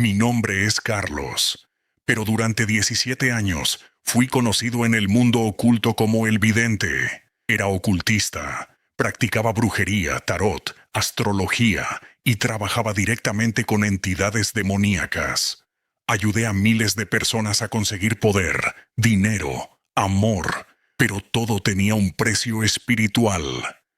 Mi nombre es Carlos, pero durante 17 años fui conocido en el mundo oculto como el vidente. Era ocultista, practicaba brujería, tarot, astrología y trabajaba directamente con entidades demoníacas. Ayudé a miles de personas a conseguir poder, dinero, amor, pero todo tenía un precio espiritual.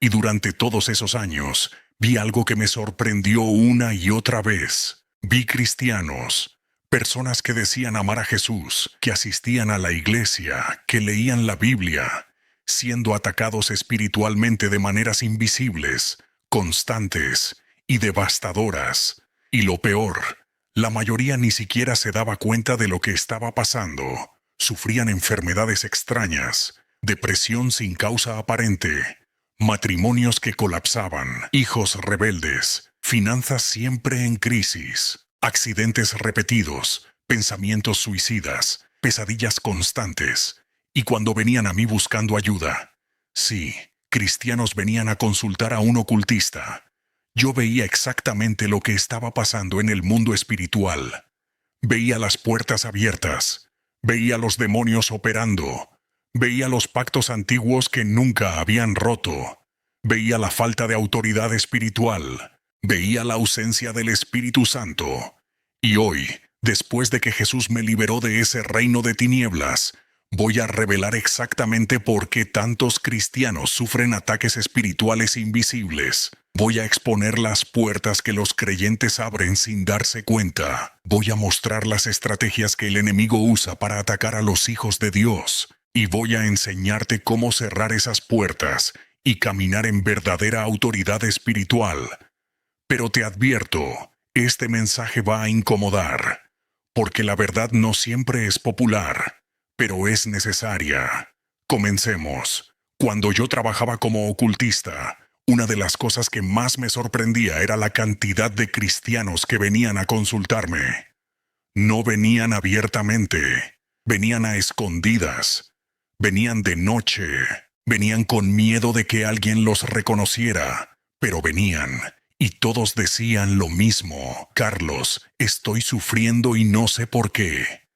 Y durante todos esos años, vi algo que me sorprendió una y otra vez. Vi cristianos, personas que decían amar a Jesús, que asistían a la iglesia, que leían la Biblia, siendo atacados espiritualmente de maneras invisibles, constantes y devastadoras. Y lo peor, la mayoría ni siquiera se daba cuenta de lo que estaba pasando. Sufrían enfermedades extrañas, depresión sin causa aparente, matrimonios que colapsaban, hijos rebeldes, finanzas siempre en crisis, accidentes repetidos, pensamientos suicidas, pesadillas constantes. Y cuando venían a mí buscando ayuda, sí, cristianos venían a consultar a un ocultista. Yo veía exactamente lo que estaba pasando en el mundo espiritual. Veía las puertas abiertas, veía los demonios operando, veía los pactos antiguos que nunca habían roto, veía la falta de autoridad espiritual, veía la ausencia del Espíritu Santo. Y hoy, después de que Jesús me liberó de ese reino de tinieblas, voy a revelar exactamente por qué tantos cristianos sufren ataques espirituales invisibles. Voy a exponer las puertas que los creyentes abren sin darse cuenta. Voy a mostrar las estrategias que el enemigo usa para atacar a los hijos de Dios. Y voy a enseñarte cómo cerrar esas puertas y caminar en verdadera autoridad espiritual. Pero te advierto, este mensaje va a incomodar, porque la verdad no siempre es popular, pero es necesaria. Comencemos. Cuando yo trabajaba como ocultista, una de las cosas que más me sorprendía era la cantidad de cristianos que venían a consultarme. No venían abiertamente, venían a escondidas, venían de noche, venían con miedo de que alguien los reconociera, pero venían, y todos decían lo mismo: Carlos, estoy sufriendo y no sé por qué.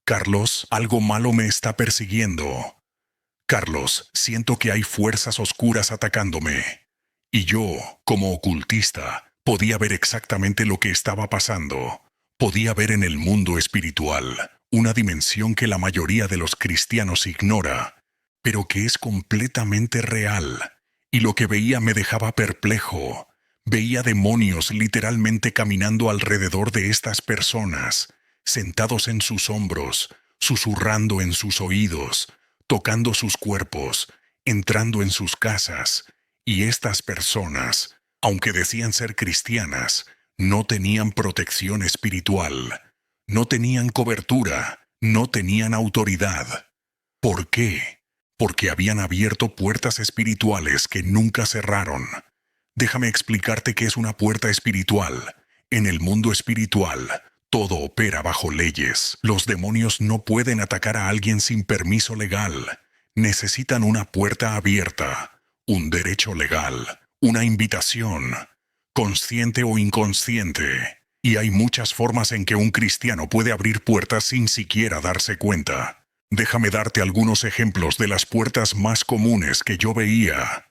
Carlos, algo malo me está persiguiendo. Carlos, siento que hay fuerzas oscuras atacándome. Y yo, como ocultista, podía ver exactamente lo que estaba pasando. Podía ver en el mundo espiritual una dimensión que la mayoría de los cristianos ignora, pero que es completamente real. Y lo que veía me dejaba perplejo. Veía demonios literalmente caminando alrededor de estas personas, sentados en sus hombros, susurrando en sus oídos, tocando sus cuerpos, entrando en sus casas. Y estas personas, aunque decían ser cristianas, no tenían protección espiritual, no tenían cobertura, no tenían autoridad. ¿Por qué? Porque habían abierto puertas espirituales que nunca cerraron. Déjame explicarte qué es una puerta espiritual. En el mundo espiritual, todo opera bajo leyes. Los demonios no pueden atacar a alguien sin permiso legal. Necesitan una puerta abierta, un derecho legal, una invitación, consciente o inconsciente. Y hay muchas formas en que un cristiano puede abrir puertas sin siquiera darse cuenta. Déjame darte algunos ejemplos de las puertas más comunes que yo veía.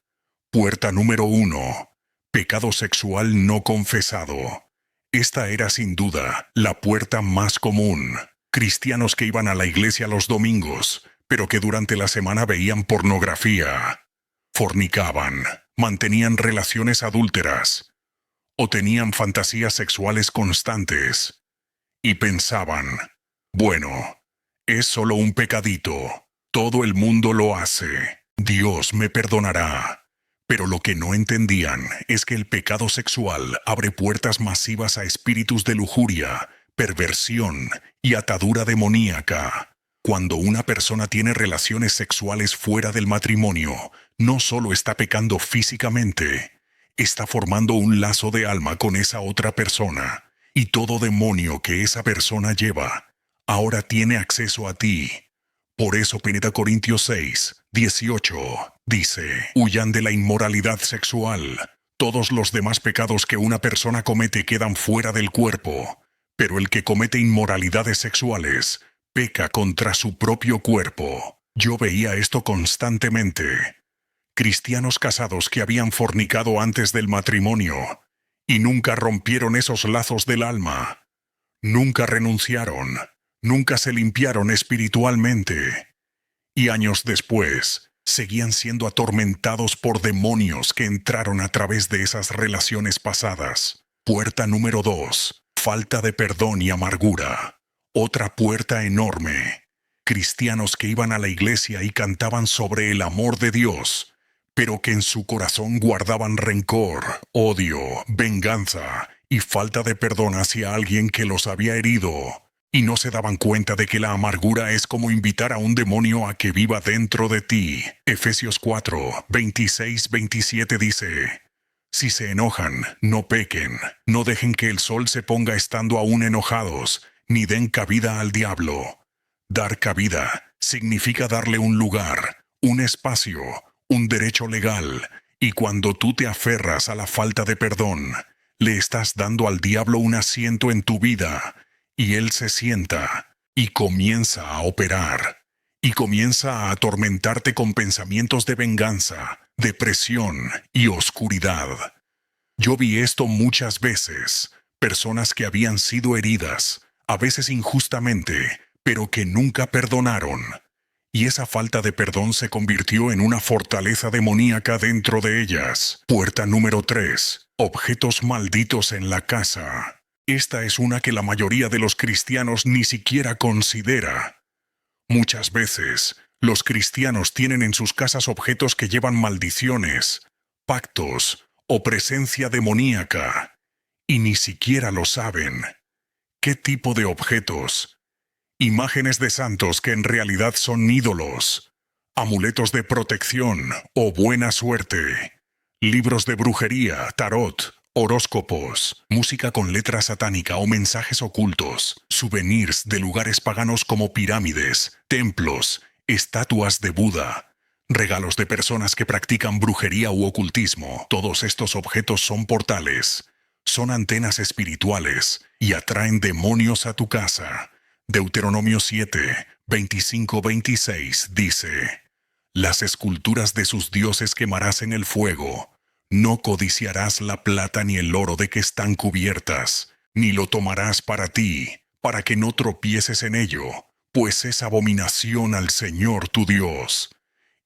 Puerta número 1. Pecado sexual no confesado. Esta era sin duda la puerta más común. Cristianos que iban a la iglesia los domingos, pero que durante la semana veían pornografía, fornicaban, mantenían relaciones adúlteras, o tenían fantasías sexuales constantes. Y pensaban, bueno, es solo un pecadito, todo el mundo lo hace, Dios me perdonará. Pero lo que no entendían es que el pecado sexual abre puertas masivas a espíritus de lujuria, perversión y atadura demoníaca. Cuando una persona tiene relaciones sexuales fuera del matrimonio, no solo está pecando físicamente, está formando un lazo de alma con esa otra persona, y todo demonio que esa persona lleva ahora tiene acceso a ti. Por eso 1 Corintios 6, 18 dice: huyan de la inmoralidad sexual. Todos los demás pecados que una persona comete quedan fuera del cuerpo, Pero el que comete inmoralidades sexuales peca contra su propio cuerpo. Yo veía esto constantemente. Cristianos casados que habían fornicado antes del matrimonio y nunca rompieron esos lazos del alma. Nunca renunciaron, nunca se limpiaron espiritualmente. Y años después, seguían siendo atormentados por demonios que entraron a través de esas relaciones pasadas. Puerta número 2. Falta de perdón y amargura. Otra puerta enorme. Cristianos que iban a la iglesia y cantaban sobre el amor de Dios, pero que en su corazón guardaban rencor, odio, venganza y falta de perdón hacia alguien que los había herido. Y no se daban cuenta de que la amargura es como invitar a un demonio a que viva dentro de ti. Efesios 4, 26-27 dice: Si se enojan, no pequen. No dejen que el sol se ponga estando aún enojados, ni den cabida al diablo. Dar cabida significa darle un lugar, un espacio, un derecho legal. Y cuando tú te aferras a la falta de perdón, le estás dando al diablo un asiento en tu vida. Y él se sienta y comienza a operar. Y comienza a atormentarte con pensamientos de venganza, depresión y oscuridad. Yo vi esto muchas veces. Personas que habían sido heridas, a veces injustamente, pero que nunca perdonaron. Y esa falta de perdón se convirtió en una fortaleza demoníaca dentro de ellas. Puerta número 3. Objetos malditos en la casa. Esta es una que la mayoría de los cristianos ni siquiera considera. Muchas veces, los cristianos tienen en sus casas objetos que llevan maldiciones, pactos o presencia demoníaca, y ni siquiera lo saben. ¿Qué tipo de objetos? Imágenes de santos que en realidad son ídolos, amuletos de protección o buena suerte, libros de brujería, tarot, horóscopos, música con letra satánica o mensajes ocultos, souvenirs de lugares paganos como pirámides, templos, estatuas de Buda, regalos de personas que practican brujería u ocultismo. Todos estos objetos son portales, son antenas espirituales y atraen demonios a tu casa. Deuteronomio 7, 25-26 dice: Las esculturas de sus dioses quemarás en el fuego. No codiciarás la plata ni el oro de que están cubiertas, ni lo tomarás para ti, para que no tropieces en ello, pues es abominación al Señor tu Dios.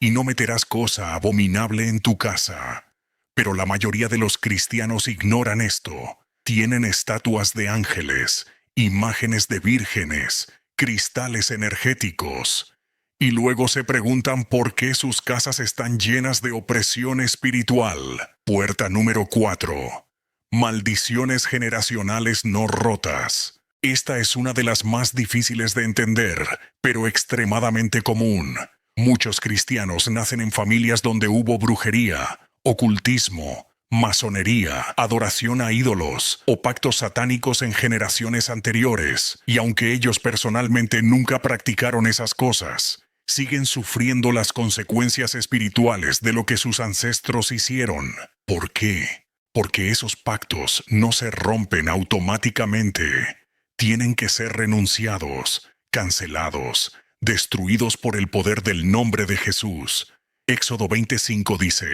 Y no meterás cosa abominable en tu casa. Pero la mayoría de los cristianos ignoran esto. Tienen estatuas de ángeles, imágenes de vírgenes, cristales energéticos. Y luego se preguntan por qué sus casas están llenas de opresión espiritual. Puerta número 4. Maldiciones generacionales no rotas. Esta es una de las más difíciles de entender, pero extremadamente común. Muchos cristianos nacen en familias donde hubo brujería, ocultismo, masonería, adoración a ídolos o pactos satánicos en generaciones anteriores. Y aunque ellos personalmente nunca practicaron esas cosas, siguen sufriendo las consecuencias espirituales de lo que sus ancestros hicieron. ¿Por qué? Porque esos pactos no se rompen automáticamente. Tienen que ser renunciados, cancelados, destruidos por el poder del nombre de Jesús. Éxodo 25 dice: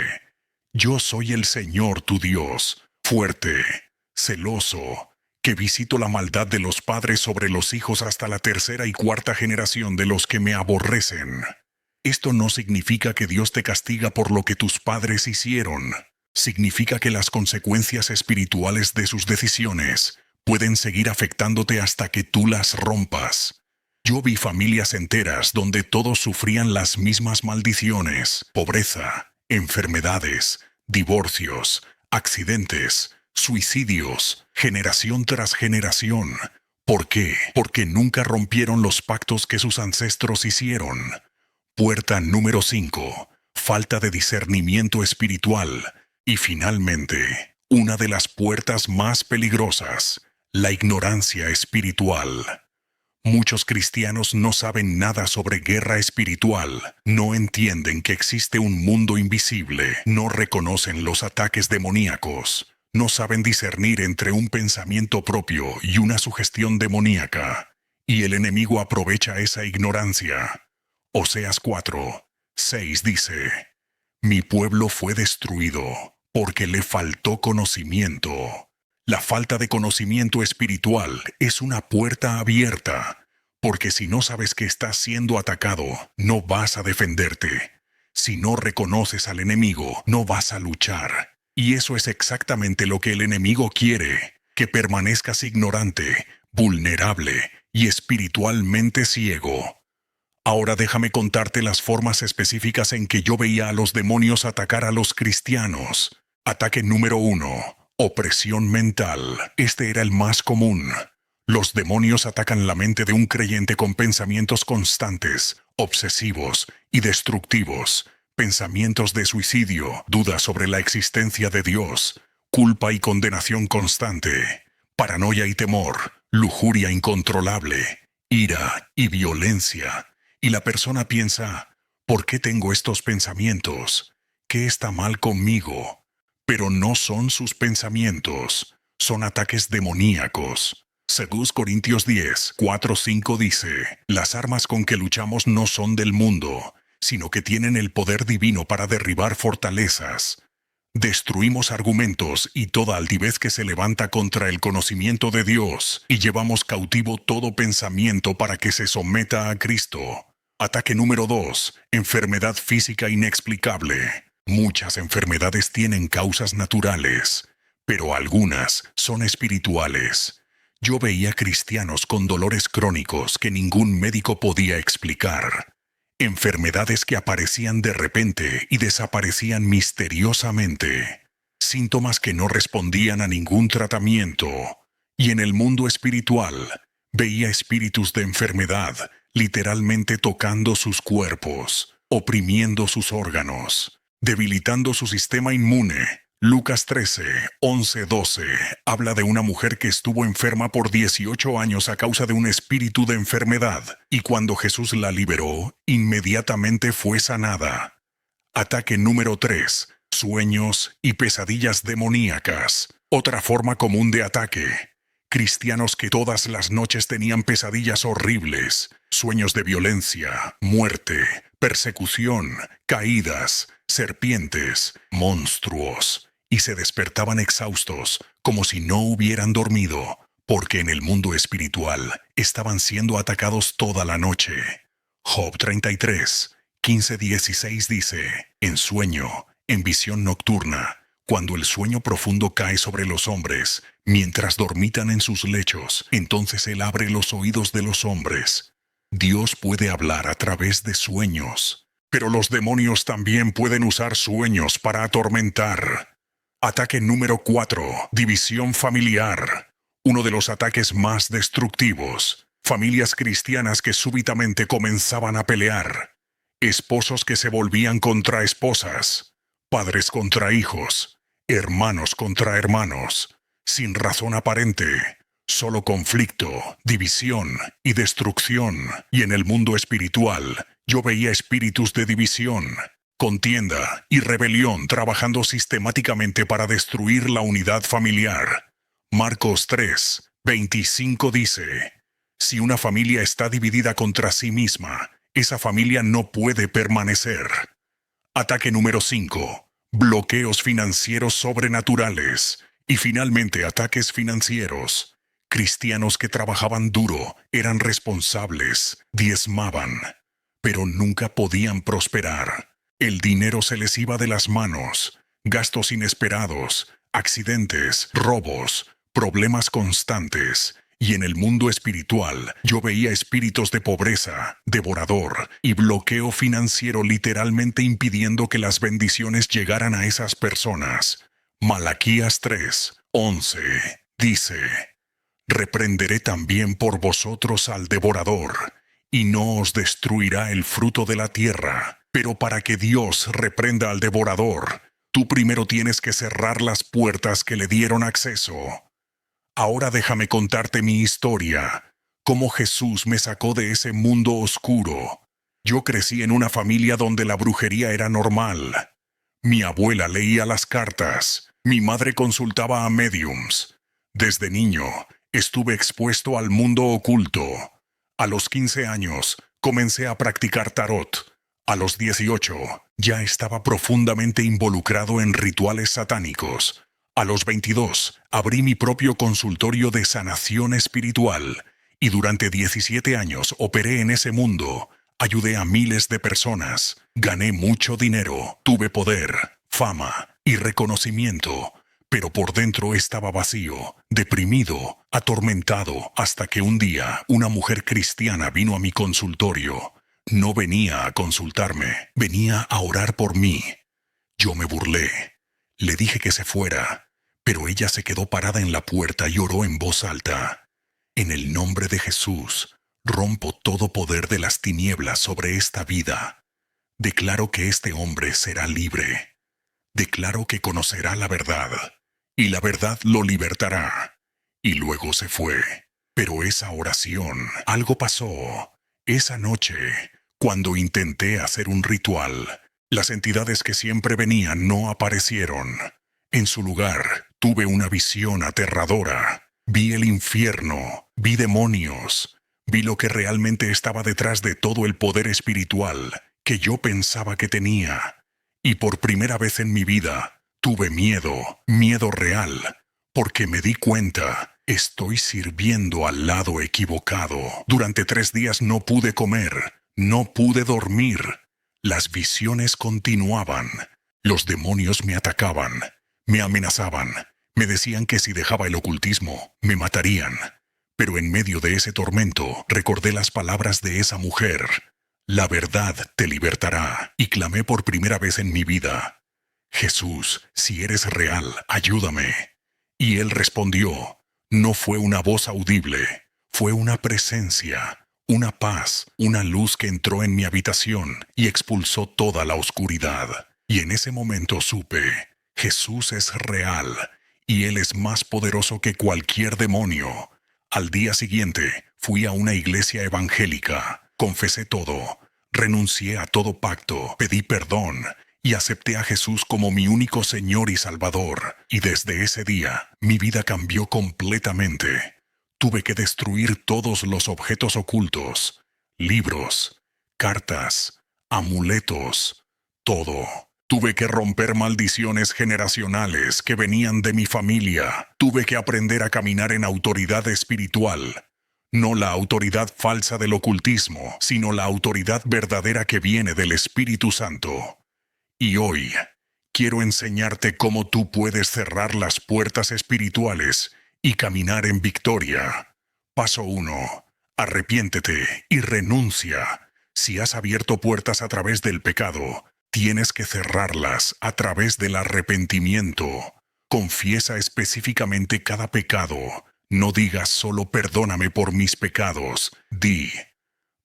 Yo soy el Señor tu Dios, fuerte, celoso, que visito la maldad de los padres sobre los hijos hasta la tercera y cuarta generación de los que me aborrecen. Esto no significa que Dios te castiga por lo que tus padres hicieron. Significa que las consecuencias espirituales de sus decisiones pueden seguir afectándote hasta que tú las rompas. Yo vi familias enteras donde todos sufrían las mismas maldiciones: pobreza, enfermedades, divorcios, accidentes, suicidios, generación tras generación. ¿Por qué? Porque nunca rompieron los pactos que sus ancestros hicieron. Puerta número 5. Falta de discernimiento espiritual. Y finalmente, una de las puertas más peligrosas: la ignorancia espiritual. Muchos cristianos no saben nada sobre guerra espiritual, no entienden que existe un mundo invisible, no reconocen los ataques demoníacos, no saben discernir entre un pensamiento propio y una sugestión demoníaca, y el enemigo aprovecha esa ignorancia. Oseas 4:6 dice: Mi pueblo fue destruido porque le faltó conocimiento. La falta de conocimiento espiritual es una puerta abierta, porque si no sabes que estás siendo atacado, no vas a defenderte. Si no reconoces al enemigo, no vas a luchar. Y eso es exactamente lo que el enemigo quiere, que permanezcas ignorante, vulnerable y espiritualmente ciego. Ahora déjame contarte las formas específicas en que yo veía a los demonios atacar a los cristianos. Ataque número 1. Opresión mental. Este era el más común. Los demonios atacan la mente de un creyente con pensamientos constantes, obsesivos y destructivos. Pensamientos de suicidio, dudas sobre la existencia de Dios, culpa y condenación constante, paranoia y temor, lujuria incontrolable, ira y violencia. Y la persona piensa: ¿por qué tengo estos pensamientos? ¿Qué está mal conmigo? Pero no son sus pensamientos, son ataques demoníacos. Según Corintios 10:4-5 dice: Las armas con que luchamos no son del mundo, sino que tienen el poder divino para derribar fortalezas. Destruimos argumentos y toda altivez que se levanta contra el conocimiento de Dios, y llevamos cautivo todo pensamiento para que se someta a Cristo. Ataque número 2. Enfermedad física inexplicable. Muchas enfermedades tienen causas naturales, pero algunas son espirituales. Yo veía cristianos con dolores crónicos que ningún médico podía explicar. Enfermedades que aparecían de repente y desaparecían misteriosamente. Síntomas que no respondían a ningún tratamiento. Y en el mundo espiritual, veía espíritus de enfermedad literalmente tocando sus cuerpos, oprimiendo sus órganos, debilitando su sistema inmune. Lucas 13:11-12 habla de una mujer que estuvo enferma por 18 años a causa de un espíritu de enfermedad, y cuando Jesús la liberó, inmediatamente fue sanada. Ataque número 3. Sueños y pesadillas demoníacas. Otra forma común de ataque. Cristianos que todas las noches tenían pesadillas horribles, sueños de violencia, muerte, persecución, caídas, serpientes, monstruos, y se despertaban exhaustos, como si no hubieran dormido, porque en el mundo espiritual estaban siendo atacados toda la noche. Job 33:15-16 dice: En sueño, en visión nocturna, cuando el sueño profundo cae sobre los hombres, mientras dormitan en sus lechos, entonces Él abre los oídos de los hombres. Dios puede hablar a través de sueños, pero los demonios también pueden usar sueños para atormentar. Ataque número 4. División familiar. Uno de los ataques más destructivos. Familias cristianas que súbitamente comenzaban a pelear. Esposos que se volvían contra esposas. Padres contra hijos. Hermanos contra hermanos. Sin razón aparente. Solo conflicto, división y destrucción. Y en el mundo espiritual, yo veía espíritus de división, contienda y rebelión trabajando sistemáticamente para destruir la unidad familiar. Marcos 3:25 dice: Si una familia está dividida contra sí misma, esa familia no puede permanecer. Ataque número 5. Bloqueos financieros sobrenaturales. Y finalmente ataques financieros. Cristianos que trabajaban duro, eran responsables, diezmaban, pero nunca podían prosperar. El dinero se les iba de las manos. Gastos inesperados, accidentes, robos, problemas constantes. Y en el mundo espiritual, yo veía espíritus de pobreza, devorador y bloqueo financiero literalmente impidiendo que las bendiciones llegaran a esas personas. Malaquías 3:11 dice: Reprenderé también por vosotros al devorador, y no os destruirá el fruto de la tierra. Pero para que Dios reprenda al devorador, tú primero tienes que cerrar las puertas que le dieron acceso. Ahora déjame contarte mi historia, cómo Jesús me sacó de ese mundo oscuro. Yo crecí en una familia donde la brujería era normal. Mi abuela leía las cartas, Mi madre consultaba a médiums. Desde niño, estuve expuesto al mundo oculto. A los 15 años, comencé a practicar tarot. A los 18, ya estaba profundamente involucrado en rituales satánicos. A los 22, abrí mi propio consultorio de sanación espiritual. Y durante 17 años operé en ese mundo. Ayudé a miles de personas. Gané mucho dinero. Tuve poder, fama y reconocimiento. Pero por dentro estaba vacío, deprimido, atormentado, hasta que un día una mujer cristiana vino a mi consultorio. No venía a consultarme, venía a orar por mí. Yo me burlé. Le dije que se fuera, pero ella se quedó parada en la puerta y oró en voz alta. En el nombre de Jesús, rompo todo poder de las tinieblas sobre esta vida. Declaro que este hombre será libre. Declaro que conocerá la verdad, y la verdad lo libertará. Y luego se fue. Pero esa oración, algo pasó. Esa noche, cuando intenté hacer un ritual, las entidades que siempre venían no aparecieron. En su lugar, tuve una visión aterradora. Vi el infierno, vi demonios, vi lo que realmente estaba detrás de todo el poder espiritual que yo pensaba que tenía. Y por primera vez en mi vida, tuve miedo, miedo real, porque me di cuenta, estoy sirviendo al lado equivocado. Durante 3 días no pude comer, no pude dormir. Las visiones continuaban. Los demonios me atacaban, me amenazaban, me decían que si dejaba el ocultismo, me matarían. Pero en medio de ese tormento, recordé las palabras de esa mujer. La verdad te libertará. Y clamé por primera vez en mi vida: Jesús, si eres real, ayúdame. Y él respondió. No fue una voz audible, fue una presencia, una paz, una luz que entró en mi habitación y expulsó toda la oscuridad. Y en ese momento supe, Jesús es real, y él es más poderoso que cualquier demonio. Al día siguiente, fui a una iglesia evangélica, confesé todo, renuncié a todo pacto, pedí perdón, y acepté a Jesús como mi único Señor y Salvador. Y desde ese día, mi vida cambió completamente. Tuve que destruir todos los objetos ocultos, libros, cartas, amuletos, todo. Tuve que romper maldiciones generacionales que venían de mi familia. Tuve que aprender a caminar en autoridad espiritual. No la autoridad falsa del ocultismo, sino la autoridad verdadera que viene del Espíritu Santo. Y hoy, quiero enseñarte cómo tú puedes cerrar las puertas espirituales y caminar en victoria. Paso 1. Arrepiéntete y renuncia. Si has abierto puertas a través del pecado, tienes que cerrarlas a través del arrepentimiento. Confiesa específicamente cada pecado. No digas solo perdóname por mis pecados. Di: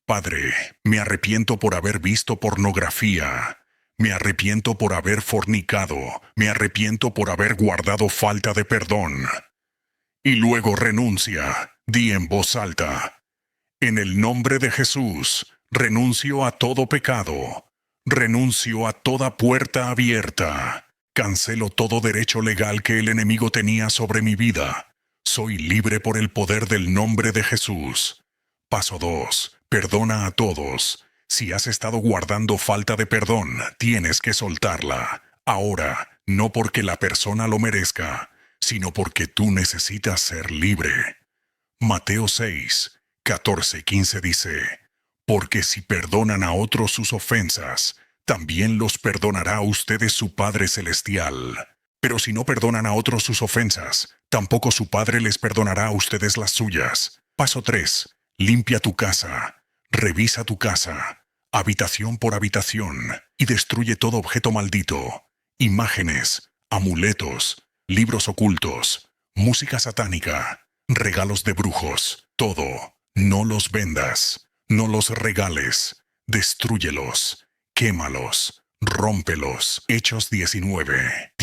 Padre, me arrepiento por haber visto pornografía. Me arrepiento por haber fornicado. Me arrepiento por haber guardado falta de perdón. Y luego renuncia. Di en voz alta: En el nombre de Jesús, renuncio a todo pecado. Renuncio a toda puerta abierta. Cancelo todo derecho legal que el enemigo tenía sobre mi vida. Soy libre por el poder del nombre de Jesús. Paso 2. Perdona a todos. Si has estado guardando falta de perdón, tienes que soltarla. Ahora, no porque la persona lo merezca, sino porque tú necesitas ser libre. Mateo 6, 14-15 dice: Porque si perdonan a otros sus ofensas, también los perdonará a ustedes su Padre Celestial. Pero si no perdonan a otros sus ofensas, tampoco su Padre les perdonará a ustedes las suyas. Paso 3. Limpia tu casa. Revisa tu casa, habitación por habitación, y destruye todo objeto maldito, imágenes, amuletos, libros ocultos, música satánica, regalos de brujos, todo. No los vendas, no los regales, destrúyelos, quémalos, rómpelos. Hechos 19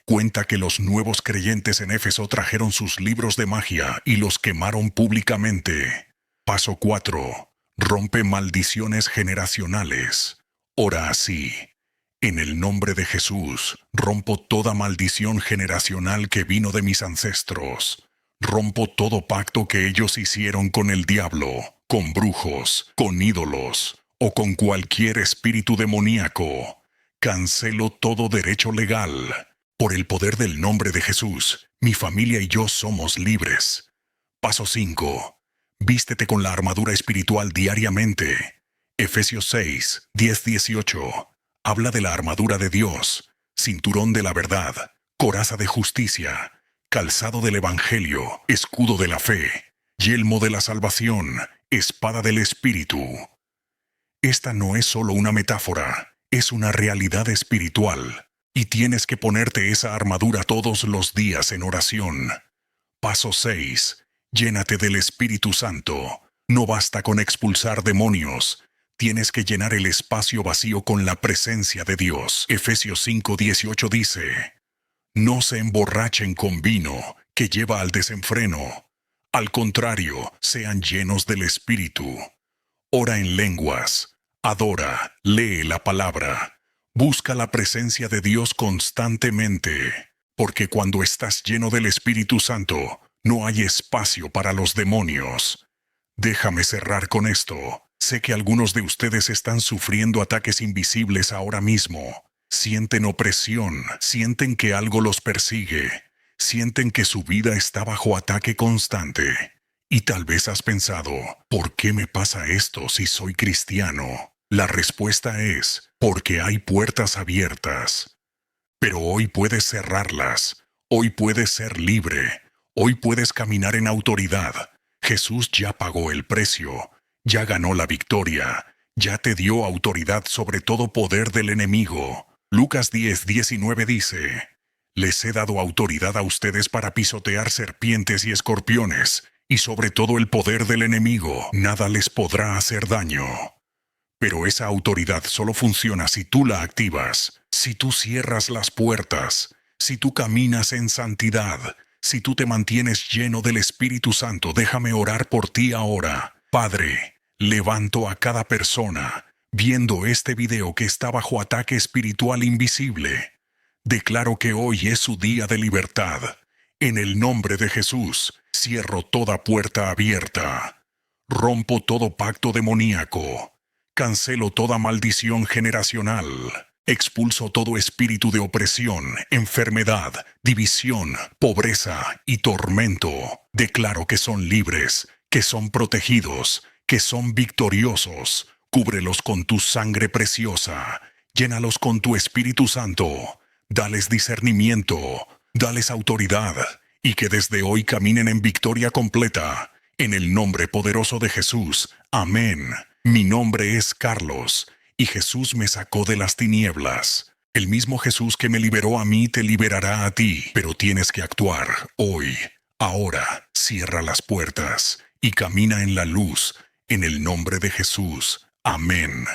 cuenta que los nuevos creyentes en Éfeso trajeron sus libros de magia y los quemaron públicamente. Paso 4. Rompe maldiciones generacionales. Ora así: En el nombre de Jesús, rompo toda maldición generacional que vino de mis ancestros. Rompo todo pacto que ellos hicieron con el diablo, con brujos, con ídolos o con cualquier espíritu demoníaco. Cancelo todo derecho legal. Por el poder del nombre de Jesús, mi familia y yo somos libres. Paso 5. Vístete con la armadura espiritual diariamente. Efesios 6, 10-18. Habla de la armadura de Dios, cinturón de la verdad, coraza de justicia, calzado del Evangelio, escudo de la fe, yelmo de la salvación, espada del Espíritu. Esta no es solo una metáfora, es una realidad espiritual, y tienes que ponerte esa armadura todos los días en oración. Paso 6. Llénate del Espíritu Santo. No basta con expulsar demonios. Tienes que llenar el espacio vacío con la presencia de Dios. Efesios 5:18 dice: No se emborrachen con vino, que lleva al desenfreno. Al contrario, sean llenos del Espíritu. Ora en lenguas. Adora, lee la palabra. Busca la presencia de Dios constantemente, porque cuando estás lleno del Espíritu Santo, no hay espacio para los demonios. Déjame cerrar con esto. Sé que algunos de ustedes están sufriendo ataques invisibles ahora mismo. Sienten opresión, sienten que algo los persigue, sienten que su vida está bajo ataque constante. Y tal vez has pensado, ¿por qué me pasa esto si soy cristiano? La respuesta es, porque hay puertas abiertas. Pero hoy puedes cerrarlas. Hoy puedes ser libre. Hoy puedes caminar en autoridad. Jesús ya pagó el precio. Ya ganó la victoria. Ya te dio autoridad sobre todo poder del enemigo. Lucas 10:19 dice: Les he dado autoridad a ustedes para pisotear serpientes y escorpiones, y sobre todo el poder del enemigo. Nada les podrá hacer daño. Pero esa autoridad solo funciona si tú la activas, si tú cierras las puertas, si tú caminas en santidad, si tú te mantienes lleno del Espíritu Santo. Déjame orar por ti ahora. Padre, levanto a cada persona viendo este video que está bajo ataque espiritual invisible. Declaro que hoy es su día de libertad. En el nombre de Jesús, cierro toda puerta abierta. Rompo todo pacto demoníaco. Cancelo toda maldición generacional. Expulso todo espíritu de opresión, enfermedad, división, pobreza y tormento. Declaro que son libres, que son protegidos, que son victoriosos. Cúbrelos con tu sangre preciosa. Llénalos con tu Espíritu Santo. Dales discernimiento. Dales autoridad. Y que desde hoy caminen en victoria completa. En el nombre poderoso de Jesús. Amén. Mi nombre es Carlos, y Jesús me sacó de las tinieblas. El mismo Jesús que me liberó a mí te liberará a ti, pero tienes que actuar hoy. Ahora, cierra las puertas y camina en la luz, en el nombre de Jesús. Amén.